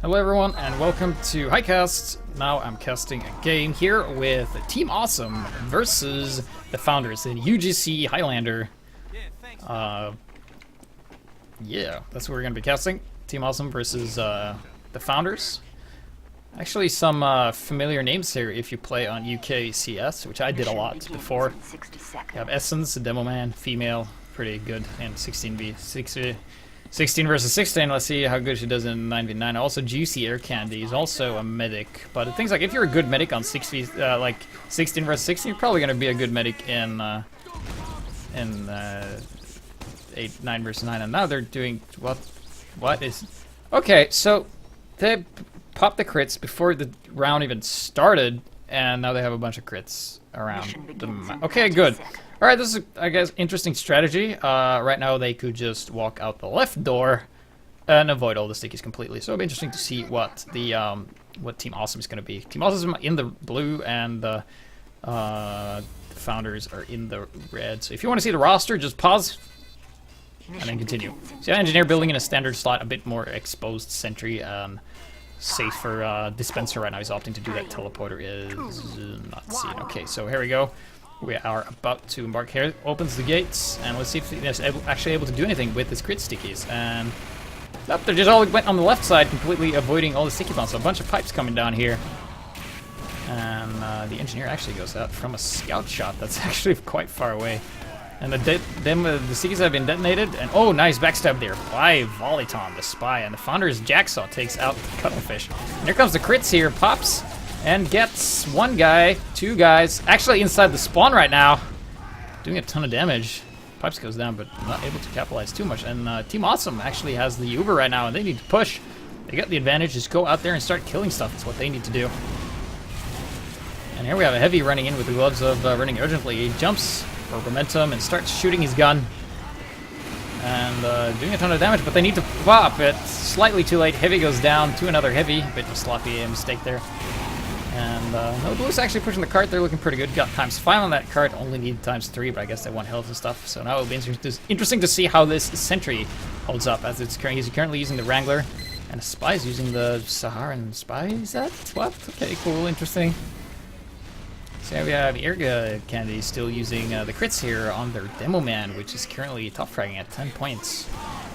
Hello everyone and welcome to HiGPS. Now I'm casting a game here with Team Awesome versus the Founders in UGC Highlander. Yeah, that's what we're going to be casting. Team Awesome versus the Founders. Actually some familiar names here if you play on UGC, which I did a lot before. You have Essence, a Demo Man, Female, pretty good, and 16v, 16 versus 16, let's see how good she does in 9v9. Also, Juicy Air Candy is also a medic. But things like if you're a good medic on like 16 versus 16, you're probably going to be a good medic in 9 versus 9. And now they're doing what is... Okay, so they popped the crits before the round even started, and now they have a bunch of crits around them. Okay, good. Alright, this is, I guess, interesting strategy. Right now they could just walk out the left door and avoid all the stickies completely. So it'll be interesting to see what the what Team Awesome is going to be. Team Awesome in the blue and the Founders are in the red. So if you want to see the roster, just pause and then continue. So Engineer building in a standard slot, a bit more exposed sentry and safer dispenser right now. He's opting to do that. Teleporter is not seen. Okay, so here we go. We are about to embark here. Opens the gates, and let's see if he's actually able to do anything with his crit stickies. And nope, they just all went on the left side, completely avoiding all the sticky bombs. So a bunch of pipes coming down here. And the engineer actually goes out from a scout shot. That's actually quite far away. And the stickies have been detonated. And oh, nice backstab there by Volleyton, the spy. And the Founder's Jacksaw takes out the Cuttlefish. And here comes the crits here. Pops. And gets one guy, two guys, actually inside the spawn right now, doing a ton of damage. Pipes goes down, but not able to capitalize too much. And Team Awesome actually has the Uber right now, and they need to push. They got the advantage, just go out there and start killing stuff. That's what they need to do. And here we have a Heavy running in with the gloves of running urgently. He jumps for momentum and starts shooting his gun. And doing a ton of damage, but they need to pop it. Slightly too late. Heavy goes down to another Heavy. A bit of a sloppy mistake there. And no, Blue's actually pushing the cart. They're looking pretty good. Got #5 on that cart. Only need ×3, but I guess they want health and stuff. So now it'll be interesting to see how this Sentry holds up. As he's currently using the Wrangler, and the Spy's using the Saharan Spy. Is that what? Okay, cool, interesting. So we have Air Candy still using the crits here on their Demo Man, which is currently top fragging at 10 points.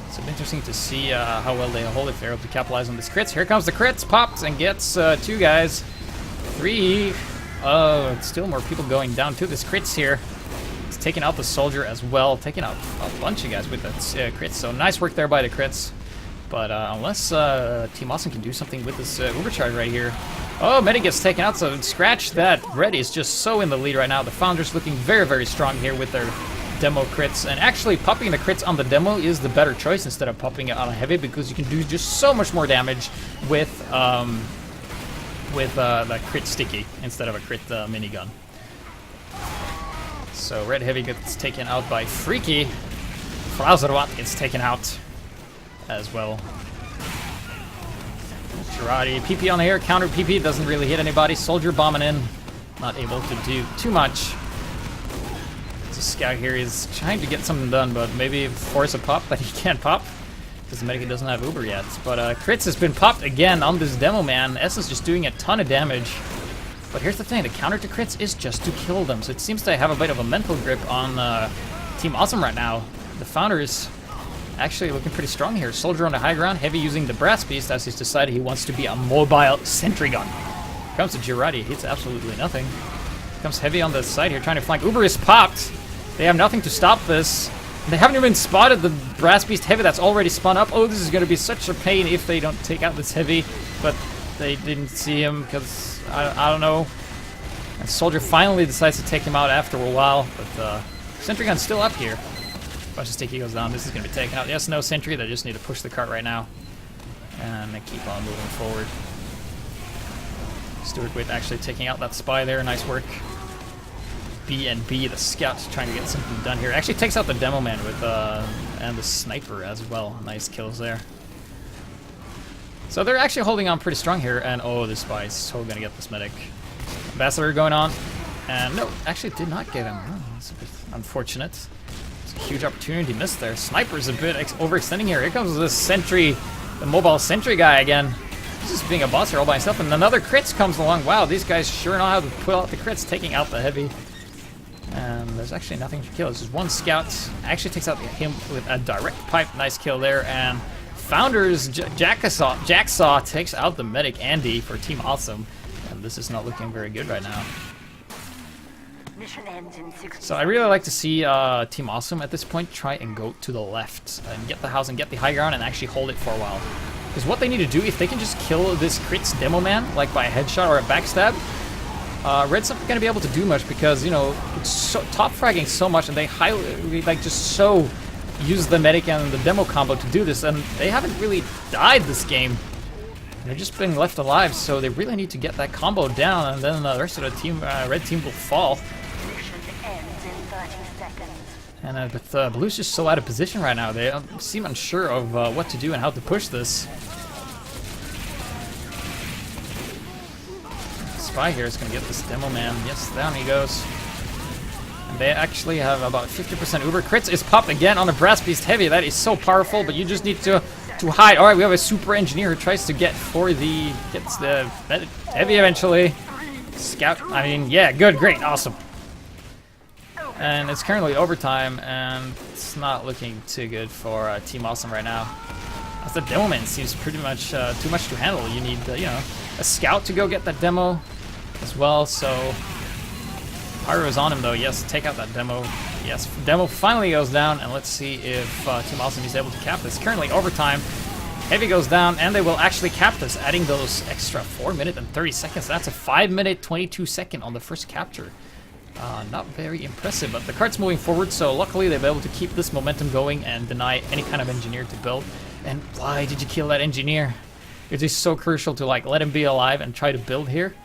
So it'll be interesting to see how well they hold if they're able to capitalize on this crits. Here comes the crits, pops and gets 2 guys. 3. Oh, still more people going down to this crits here. It's taking out the soldier as well, taking out a bunch of guys with that crits. So nice work there by the crits. But unless Team Awesome can do something with this overcharge right here. Oh, Medic gets taken out, so scratch that. Red is just so in the lead right now. The Founders looking very, very strong here with their demo crits. And actually popping the crits on the demo is the better choice instead of popping it on a heavy, because you can do just so much more damage with the crit sticky instead of a crit minigun. So Red Heavy gets taken out by Freaky. Frauzerwatt gets taken out as well. Girardi, PP on the air, counter PP, doesn't really hit anybody. Soldier bombing in, not able to do too much. So Scout here is trying to get something done, but maybe force a pop that he can't pop. Because the Medic doesn't have Uber yet. But crits has been popped again on this Demo Man. S is just doing a ton of damage. But here's the thing, the counter to crits is just to kill them. So it seems to have a bit of a mental grip on Team Awesome right now. The Founders actually looking pretty strong here. Soldier on the high ground, Heavy using the Brass Beast as he's decided he wants to be a mobile sentry gun. Comes to Girardi, hits absolutely nothing. Comes Heavy on the side here trying to flank. Uber is popped. They have nothing to stop this. They haven't even spotted the Brass Beast Heavy that's already spun up. Oh, this is going to be such a pain if they don't take out this Heavy. But they didn't see him because, I don't know. And Soldier finally decides to take him out after a while. But Sentry Gun's still up here. Bunch of sticky goes down. This is going to be taken out. Yes, no Sentry. They just need to push the cart right now. And they keep on moving forward. Stuart Witt actually taking out that Spy there. Nice work. B&B, the Scout, trying to get something done here. Actually takes out the Demo Man with and the Sniper as well. Nice kills there. So they're actually holding on pretty strong here. And oh, this Spy is so gonna get this Medic. Ambassador going on. And no, actually did not get him. Oh, that's a bit unfortunate. It's a huge opportunity missed there. Sniper's a bit overextending here. Here comes this Sentry, the mobile Sentry guy again. He's just being a boss here all by himself, and another crits comes along. Wow, these guys sure know how to pull out the crits, taking out the heavy. And there's actually nothing to kill. There's just one scout. Actually takes out him with a direct pipe. Nice kill there. And Founders Jacksaw takes out the medic Andy for Team Awesome. And this is not looking very good right now. So I really like to see Team Awesome at this point try and go to the left and get the house and get the high ground and actually hold it for a while. Because what they need to do, if they can just kill this crits demo man, like by a headshot or a backstab, Red's not going to be able to do much because, you know, it's so top fragging so much, and they just so use the medic and the demo combo to do this, and they haven't really died this game. They're just being left alive, so they really need to get that combo down, and then the rest of the team, red team, will fall. And but Blue's just so out of position right now. They seem unsure of what to do and how to push this. Spy here is going to get this demo man. Yes, down he goes. And they actually have about 50% Uber. Crits is popped again on a Brass Beast Heavy. That is so powerful, but you just need to hide. Alright, we have a Super Engineer who tries to gets the Heavy eventually. Scout, I mean, yeah, good, great, awesome. And it's currently overtime, and it's not looking too good for Team Awesome right now. As the demo man seems pretty much too much to handle. You need, you know, a scout to go get that demo as well. So Pyro's on him though. Yes, take out that demo. Yes, demo finally goes down, and let's see if Team Awesome is able to cap this. Currently overtime. Heavy goes down, and they will actually cap this, adding those extra 4 minutes and 30 seconds. That's a 5 minute 22 second on the first capture. Not very impressive, but the cart's moving forward, so luckily they'll be able to keep this momentum going and deny any kind of engineer to build. And why did you kill that engineer? It is so crucial to like let him be alive and try to build here,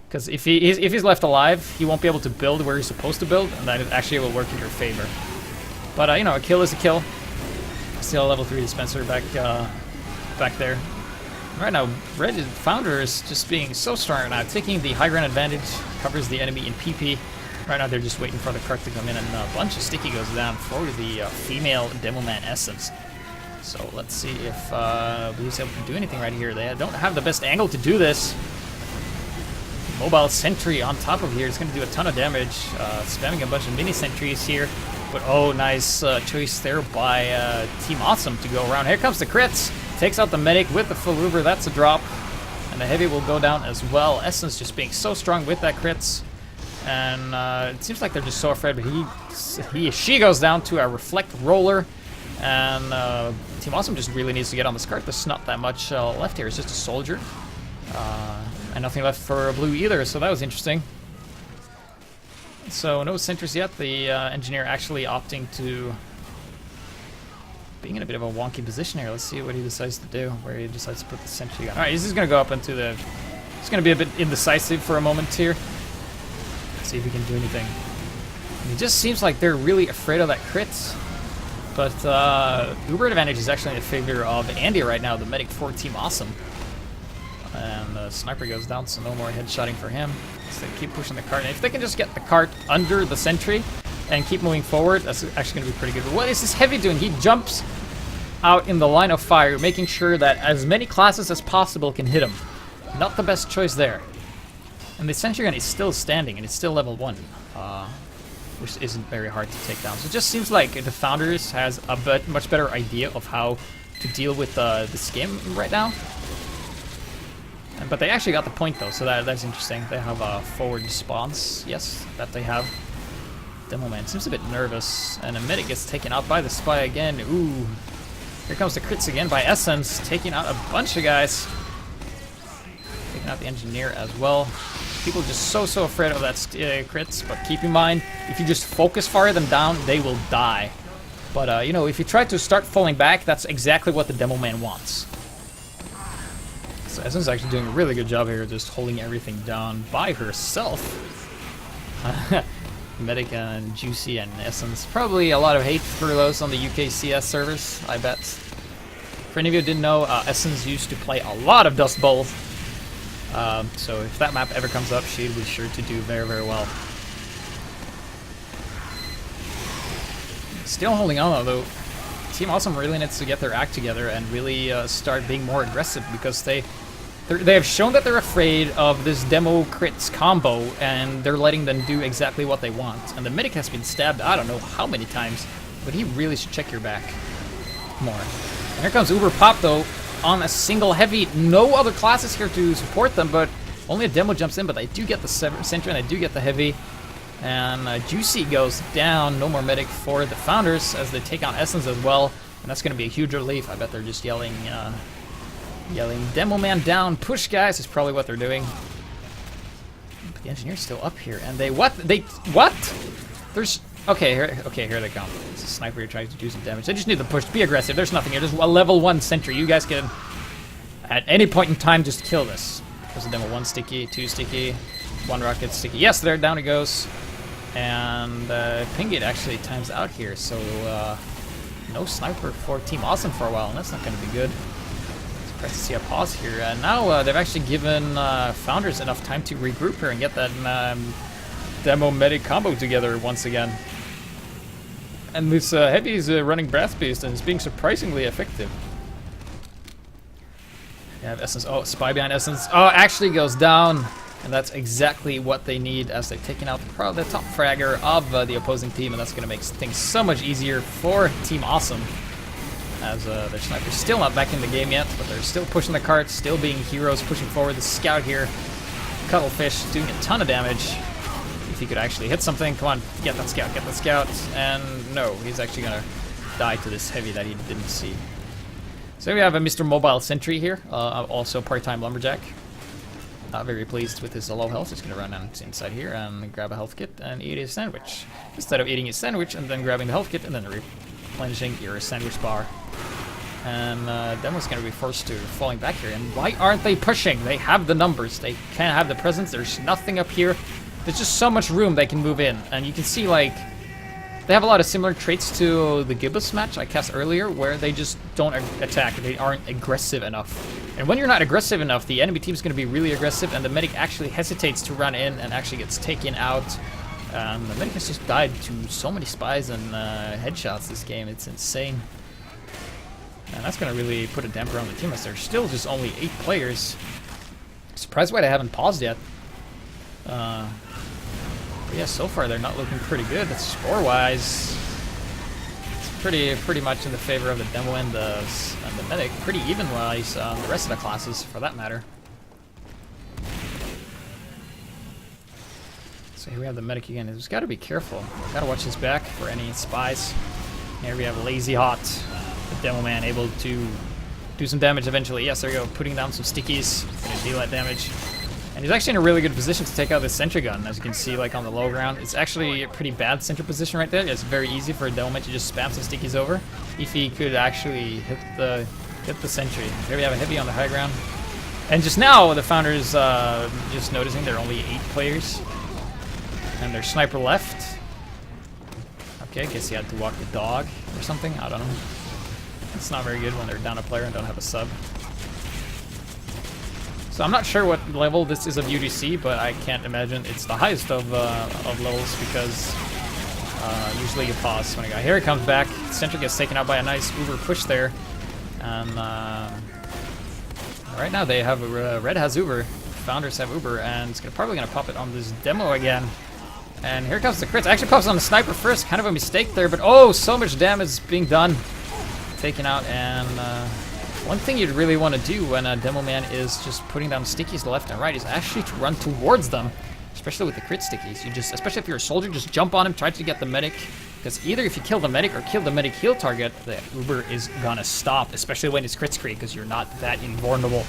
because if he's left alive, he won't be able to build where he's supposed to build, and that actually will work in your favor. But you know, a kill is a kill. Still a level 3 dispenser back there. Right now, Red Founder is just being so strong right now, taking the high ground advantage, covers the enemy in PP. Right now, they're just waiting for the cart to come in, and a bunch of sticky goes down for the female Demo Man Essence. So let's see if Blue's able to do anything right here. They don't have the best angle to do this. Mobile Sentry on top of here is going to do a ton of damage, spamming a bunch of mini sentries here. But oh, nice choice there by Team Awesome to go around. Here comes the crits. Takes out the medic with the full Uber. That's a drop. And the heavy will go down as well. Essence just being so strong with that crits. And it seems like they're just so afraid, but she goes down to a Reflect Roller. And Team Awesome just really needs to get on this cart. There's not that much left here. It's just a soldier. And nothing left for Blue either, so that was interesting. So no sentries yet. The engineer actually opting to being in a bit of a wonky position here. Let's see what he decides to do, where he decides to put the sentry gun. Alright, he's just going to go up into the... He's going to be a bit indecisive for a moment here. Let's see if he can do anything. And it just seems like they're really afraid of that crit. But Uber advantage is actually in favor of Andy right now, the medic for Team Awesome. And the sniper goes down, so no more headshotting for him. So they keep pushing the cart. And if they can just get the cart under the sentry and keep moving forward, that's actually going to be pretty good. But what is this heavy doing? He jumps out in the line of fire, making sure that as many classes as possible can hit him. Not the best choice there. And the sentry gun is still standing, and it's still level 1, which isn't very hard to take down. So it just seems like the Founders has a much better idea of how to deal with this game right now. But they actually got the point though, so that's interesting. They have a forward response, yes, that they have. Demo Man seems a bit nervous, and a medic gets taken out by the spy again. Ooh, here comes the crits again by Essence, taking out a bunch of guys. Taking out the engineer as well. People just so afraid of that crits, but keep in mind, if you just focus fire them down, they will die. But you know, if you try to start falling back, that's exactly what the Demo Man wants. So Essence is actually doing a really good job here, just holding everything down by herself. Medic and Juicy and Essence. Probably a lot of hate for those on the UKCS servers, I bet. For any of you who didn't know, Essence used to play a lot of Dust Bowl. So if that map ever comes up, she'd be sure to do very well. Still holding on though. Team Awesome really needs to get their act together and really start being more aggressive, because they They have shown that they're afraid of this demo crits combo, and they're letting them do exactly what they want. And the medic has been stabbed I don't know how many times, but he really should check your back more. And here comes Uber Pop, though, on a single heavy. No other classes here to support them, but only a demo jumps in, but they do get the sentry and they do get the heavy. And Juicy goes down. No more medic for the Founders as they take on Essence as well. And that's going to be a huge relief. I bet they're just yelling Demo Man down, push guys is probably what they're doing. But the Engineer's still up here, and what? There's here they come. It's a sniper here trying to do some damage. They just need to push, be aggressive. There's nothing here. There's a level 1 sentry. You guys can at any point in time just kill this. There's a demo 1 sticky, 2 sticky, 1 rocket sticky. Yes, there, down it goes. And Pingate actually times out here, so no sniper for Team Awesome for a while, and that's not going to be good. Surprised to see a pause here. And now they've actually given Founders enough time to regroup here and get that demo medic combo together once again. And this heavy is running Breath Beast and is being surprisingly effective. You have Essence. Oh, spy behind Essence. Oh, actually goes down. And that's exactly what they need as they've taken out the top fragger of the opposing team. And that's going to make things so much easier for Team Awesome. As their sniper's still not back in the game yet, but they're still pushing the cart, still being heroes, pushing forward. The scout here, Cuttlefish, doing a ton of damage. If he could actually hit something, come on, get that scout. And no, he's actually going to die to this heavy that he didn't see. So we have a Mr. Mobile Sentry here, also part-time Lumberjack. Not very pleased with his low health. Just going to run inside here and grab a health kit and eat a sandwich. Instead of eating a sandwich and then grabbing the health kit and then replenishing your sandwich bar. And Demo's going to be forced to falling back here. And why aren't they pushing? They have the numbers. They can't have the presence. There's nothing up here. There's just so much room they can move in. And you can see, like, they have a lot of similar traits to the Gibbous match I cast earlier, where they just don't attack. They aren't aggressive enough. And when you're not aggressive enough, the enemy team's going to be really aggressive, and the medic actually hesitates to run in and actually gets taken out. The medic has just died to so many spies and headshots this game. It's insane. And that's going to really put a damper on the team as there's still just only 8 players. Surprised why they haven't paused yet. But yeah, so far they're not looking pretty good. Score-wise, it's pretty much in the favor of the demo and the medic. Pretty even-wise on the rest of the classes, for that matter. So here we have the medic again. He's got to be careful. Got to watch his back for any spies. Here we have Lazy Hot, the demo man, able to do some damage eventually. Yes, there you go, putting down some stickies. Gonna deal that damage. And he's actually in a really good position to take out this sentry gun, as you can see, like on the low ground. It's actually a pretty bad center position right there. It's very easy for a Delman to just spam some stickies over if he could actually hit the sentry. Here we have a heavy on the high ground. And just now, the Founders just noticing there are only 8 players. And their sniper left. Okay, I guess he had to walk the dog or something. I don't know. It's not very good when they're down a player and don't have a sub. So I'm not sure what level this is of UGC, but I can't imagine it's the highest of levels, because usually you pause when a guy. Here he comes back. Sentry gets taken out by a nice Uber push there. And right now they have Red has Uber, Founders have Uber, and it's probably going to pop it on this demo again. And here comes the crits. Actually pops on the sniper first. Kind of a mistake there, but oh, so much damage is being done. Taken out, and one thing you'd really want to do when a demo man is just putting down stickies left and right is actually to run towards them, especially with the crit stickies. You just, especially if you're a soldier, just jump on him, try to get the medic, because either if you kill the medic or kill the medic heal target, the Uber is gonna stop, especially when it's crit screen, because you're not that invulnerable.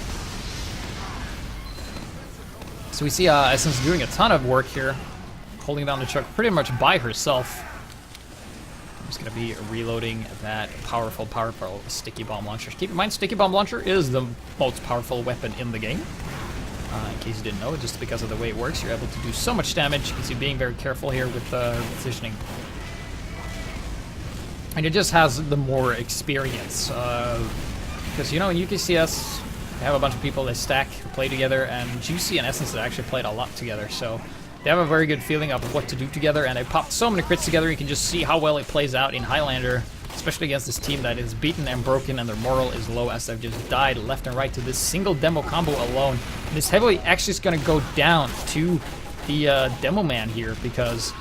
So we see Essence doing a ton of work here, holding down the truck pretty much by herself. I'm just going to be reloading that powerful sticky bomb launcher. Keep in mind, sticky bomb launcher is the most powerful weapon in the game. In case you didn't know, just because of the way it works, you're able to do so much damage. You can see being very careful here with positioning. And it just has the more experience. Because, you know, in UKCS, they have a bunch of people that stack, play together, and Juicy and Essence have actually played a lot together. So they have a very good feeling of what to do together, and they popped so many crits together. You can just see how well it plays out in Highlander especially against this team that is beaten and broken and their morale is low as they've just died left and right to this single demo combo alone. And this heavily actually is going to go down to the demo man here, because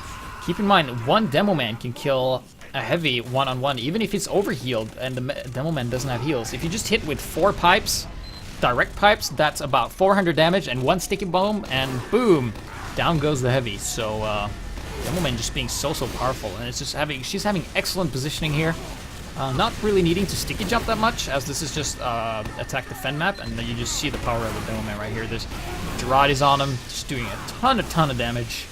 keep in mind, one demo man can kill a heavy one-on-one, even if it's overhealed and the demo man doesn't have heals. If you just hit with 4 pipes, direct pipes, that's about 400 damage and 1 sticky bomb, and boom, down goes the heavy. So demo man just being so powerful, and it's just she's having excellent positioning here. Not really needing to sticky jump that much, as this is just attack defend map, and then you just see the power of the demo man right here. There's Girardi's on him, just doing a ton of damage.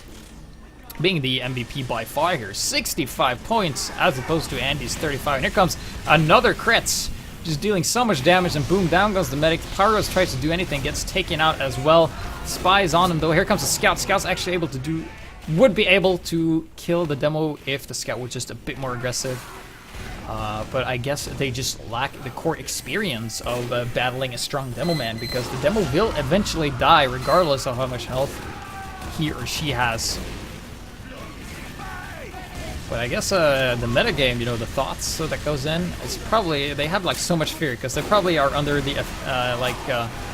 Being the MVP by far here, 65 points as opposed to Andy's 35. And here comes another crits, just dealing so much damage, and boom, down goes the medic. Pyros tries to do anything, gets taken out as well. Spy is on him though. Here comes the scout. Scout's actually would be able to kill the demo if the scout was just a bit more aggressive. But I guess they just lack the core experience of battling a strong demo man, because the demo will eventually die regardless of how much health he or she has. But I guess the metagame, you know, the thoughts that goes in, is probably, they have like so much fear, because they probably are under the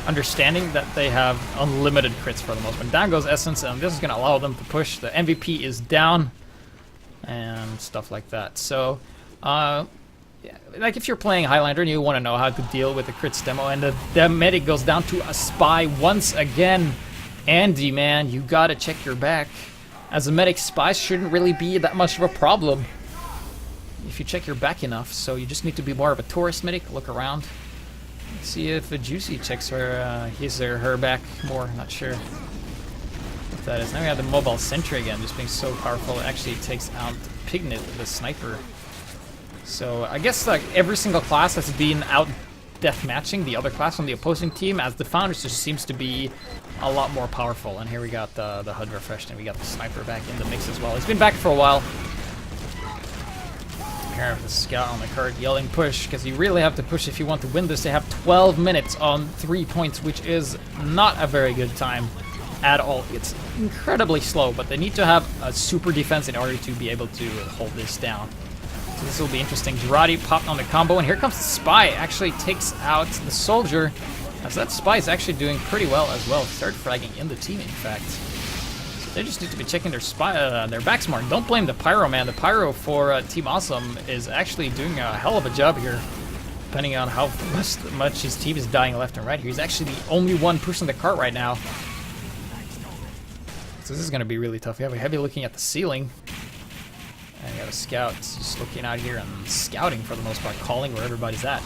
understanding that they have unlimited crits for the most part. Down goes Essence, and this is going to allow them to push. The MVP is down, and stuff like that. So, yeah, like if you're playing Highlander and you want to know how to deal with the crits demo, and the medic goes down to a spy once again, Andy, man, you got to check your back. As a medic, spies shouldn't really be that much of a problem if you check your back enough, so you just need to be more of a tourist medic, look around. Let's see if Juicy checks his or her back more, not sure what that is. Now we have the mobile sentry again, just being so powerful, it actually takes out Pignet, the sniper. So I guess like every single class has been out deathmatching the other class on the opposing team, as the Founders just seems to be a lot more powerful. And here we got the HUD refreshed, and we got the sniper back in the mix as well. He's been back for a while. Here the scout on the card yelling push, because you really have to push if you want to win this. They have 12 minutes on 3 points, which is not a very good time at all. It's incredibly slow, but they need to have a super defense in order to be able to hold this down. So this will be interesting. Girardi popped on the combo, and here comes the spy. Actually takes out the soldier, as that spy is actually doing pretty well as well. Third fragging in the team, in fact. So they just need to be checking their backs more. Don't blame the Pyro, man. The Pyro for Team Awesome is actually doing a hell of a job here, depending on how much his team is dying left and right here. He's actually the only one pushing the cart right now. So this is going to be really tough. We have a heavy looking at the ceiling. And we got a scout just looking out here and scouting for the most part, calling where everybody's at.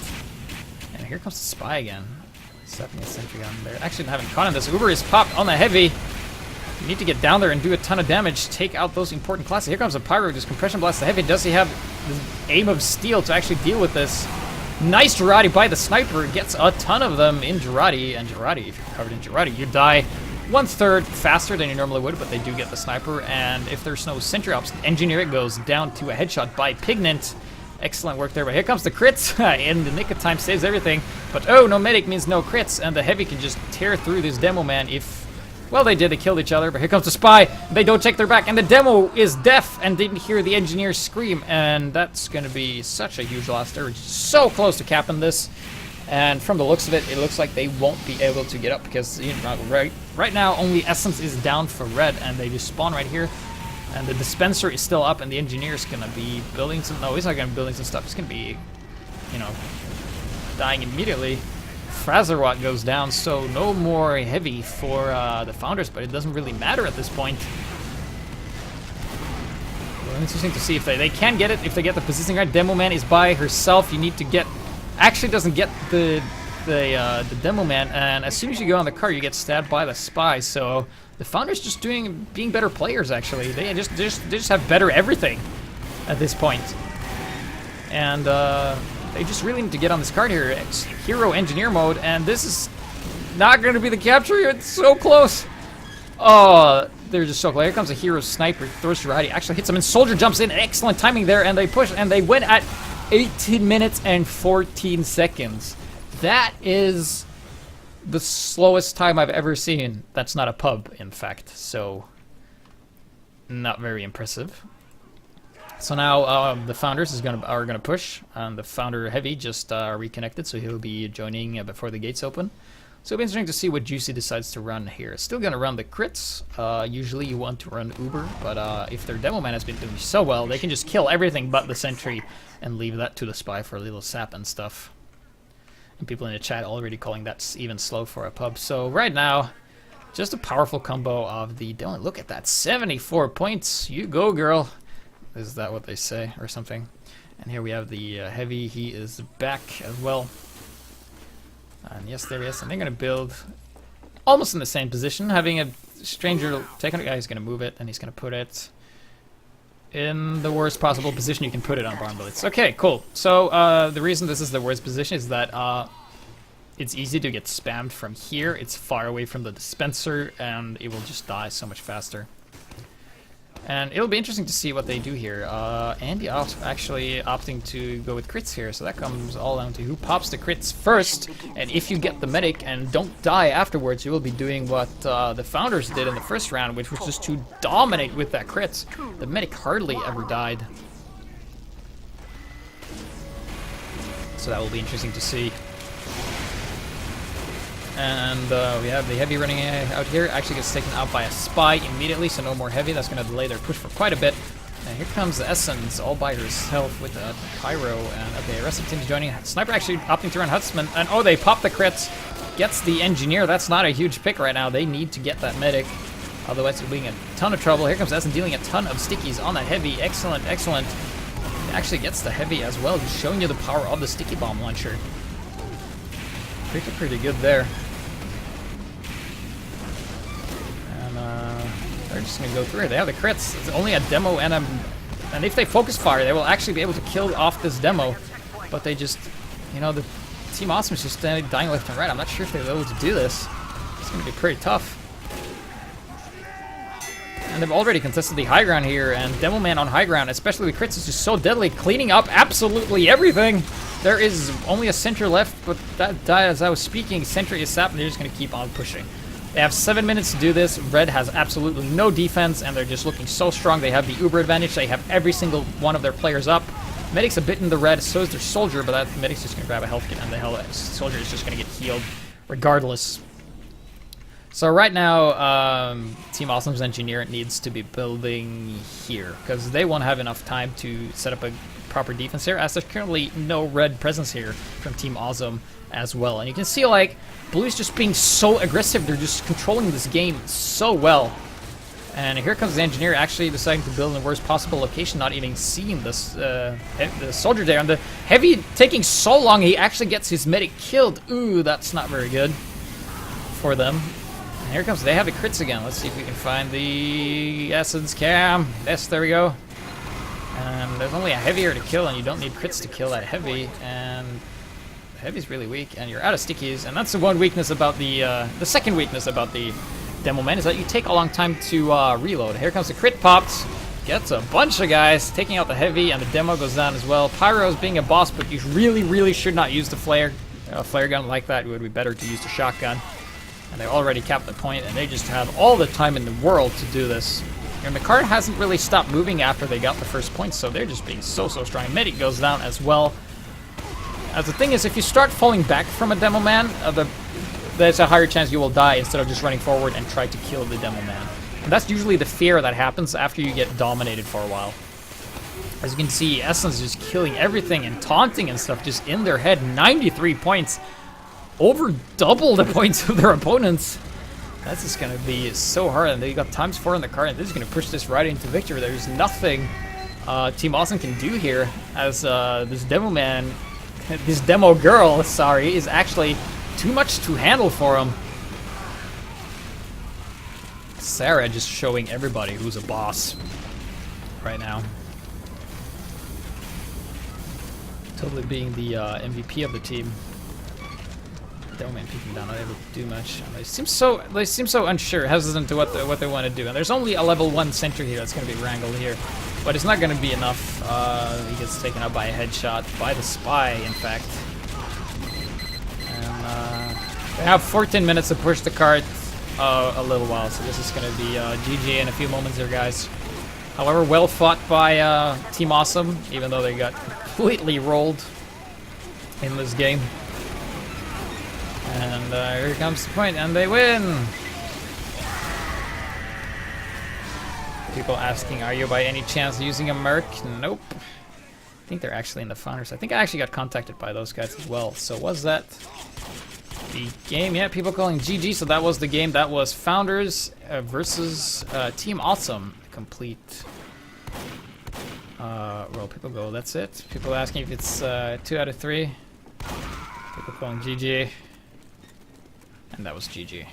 And here comes the spy again. Setting a sentry on there. Actually haven't caught him. This Uber is popped on the heavy. You need to get down there and do a ton of damage. Take out those important classes. Here comes a Pyro. Just compression blast the heavy. Does he have the aim of steel to actually deal with this? Nice Girardi by the sniper. Gets a ton of them in Girardi. And Girardi, if you're covered in Girardi, you die 1/3 faster than you normally would, but they do get the sniper. And if there's no sentry ops, Engineer goes down to a headshot by Pignet. Excellent work there, but here comes the crits. In the nick of time, saves everything. But oh, no medic means no crits, and the heavy can just tear through this demo man if... Well, they did, they killed each other, but here comes the spy. They don't check their back, and the demo is deaf and didn't hear the engineer scream, and that's going to be such a huge loss. They're so close to capping this, and from the looks of it, it looks like they won't be able to get up, because you know, right now only Essence is down for red, and they just spawn right here. And the dispenser is still up, and the engineer's gonna be building some... No, he's not gonna be building some stuff. He's gonna be, you know, dying immediately. Frazerwatt goes down, so no more heavy for the Founders, but it doesn't really matter at this point. Well, interesting to see if they can get it, if they get the positioning right. Demo Man is by herself. You need to get... Actually doesn't get the Demo Man, and as soon as you go on the car, you get stabbed by the spy, so... The Founders just being better players, actually. They just have better everything at this point. And they just really need to get on this card here. It's Hero Engineer mode, and this is not going to be the capture. It's so close. Oh, they're just so close. Here comes a Hero Sniper. Throws Girardi. Actually hits him, and Soldier jumps in. Excellent timing there, and they push, and they win at 18 minutes and 14 seconds. That is... the slowest time I've ever seen. That's not a pub, in fact, so not very impressive. So now the founders are gonna push, and the founder heavy just reconnected, so he'll be joining before the gates open. So it'll be interesting to see what UGC decides to run here. Still gonna run the crits. Usually you want to run Uber, but if their demo man has been doing so well, they can just kill everything but the sentry and leave that to the spy for a little sap and stuff. And people in the chat already calling that even slow for a pub. So right now, just a powerful combo of the demo. Look at that, 74 points. You go, girl. Is that what they say or something? And here we have the heavy. He is back as well. And yes, there he is. And they're going to build almost in the same position, having a stranger take on a guy who's going to move it, and he's going to put it in the worst possible position you can put it on barnblitz. Okay, cool. So the reason this is the worst position is that it's easy to get spammed from here. It's far away from the dispenser, and it will just die so much faster. And it'll be interesting to see what they do here. Andy actually opting to go with crits here, so that comes all down to who pops the crits first. And if you get the medic and don't die afterwards, you will be doing what the founders did in the first round, which was just to dominate with that crits. The medic hardly ever died. So that will be interesting to see. And we have the heavy running out here. Actually gets taken out by a spy immediately, so no more heavy. That's going to delay their push for quite a bit. And here comes the Essence all by herself with a pyro. And okay, the rest of the team's joining. Sniper actually opting to run Huntsman. And oh, they pop the crits. Gets the engineer. That's not a huge pick right now. They need to get that medic. Otherwise, they're being a ton of trouble. Here comes Essence dealing a ton of stickies on that heavy. Excellent, excellent. It actually gets the heavy as well, just showing you the power of the sticky bomb launcher. Pretty good there. They're just gonna go through it. They have the crits. It's only a demo and if they focus fire, they will actually be able to kill off this demo. But they just, you know, the Team Awesome is just dying left and right. I'm not sure if they're able to do this. It's gonna be pretty tough. And they've already contested the high ground here, and Demo Man on high ground, especially with crits, is just so deadly, cleaning up absolutely everything. There is only a sentry left, but that died as I was speaking. Sentry is sapped, and they're just gonna keep on pushing. They have 7 minutes to do this. Red has absolutely no defense, and they're just looking so strong. They have the Uber advantage. They have every single one of their players up. Medic's a bit in the red, so is their soldier, but that Medic's just going to grab a health kit, and the soldier is just going to get healed regardless. So right now, Team Awesome's engineer needs to be building here, because they won't have enough time to set up a proper defense here, as there's currently no red presence here from Team Awesome as well. And you can see, like, Blue's just being so aggressive. They're just controlling this game so well. And here comes the engineer actually deciding to build in the worst possible location, not even seeing this the soldier there. And the heavy taking so long, he actually gets his medic killed. Ooh, that's not very good for them. And here comes, they have the crits again. Let's see if we can find the Essence cam. Yes, there we go. And there's only a heavier to kill, and you don't need crits to kill that heavy. And heavy's really weak, and you're out of stickies, and that's the one weakness about the second weakness about the Demo Man, is that you take a long time to reload. Here comes the crit pops, gets a bunch of guys, taking out the heavy, and the demo goes down as well. Pyro's being a boss, but you really should not use the flare gun like that. It would be better to use the shotgun. And they already capped the point, and they just have all the time in the world to do this. And the card hasn't really stopped moving after they got the first point, so they're just being so strong. Medic goes down as well. As the thing is, if you start falling back from a Demo Man, there's a higher chance you will die instead of just running forward and try to kill the Demo Man. And that's usually the fear that happens after you get dominated for a while. As you can see, Essence is just killing everything and taunting and stuff just in their head. 93 points. Over double the points of their opponents. That's just going to be so hard. And they got ×4 in the card, and this is going to push this right into victory. There's nothing Team Awesome can do here, as this Demo Man... This demo girl, sorry, is actually too much to handle for him. Sarah just showing everybody who's a boss right now. Totally being the MVP of the team. Demo Man peeking down, not able to do much. And they seem so unsure, hesitant to what they want to do. And there's only a level 1 sentry here that's going to be wrangled here. But it's not going to be enough. He gets taken out by a headshot, by the spy, in fact. And they have 14 minutes to push the cart a little while, so this is going to be GG in a few moments here, guys. However, well fought by Team Awesome, even though they got completely rolled in this game. And here comes the point, and they win! People asking, are you by any chance using a Merc? Nope. I think they're actually in the Founders. I think I actually got contacted by those guys as well. So was that the game? Yeah, people calling GG. So that was the game. That was Founders versus Team Awesome. Complete. Well, people go, that's it. People asking if it's 2 out of 3. People calling GG. And that was GG.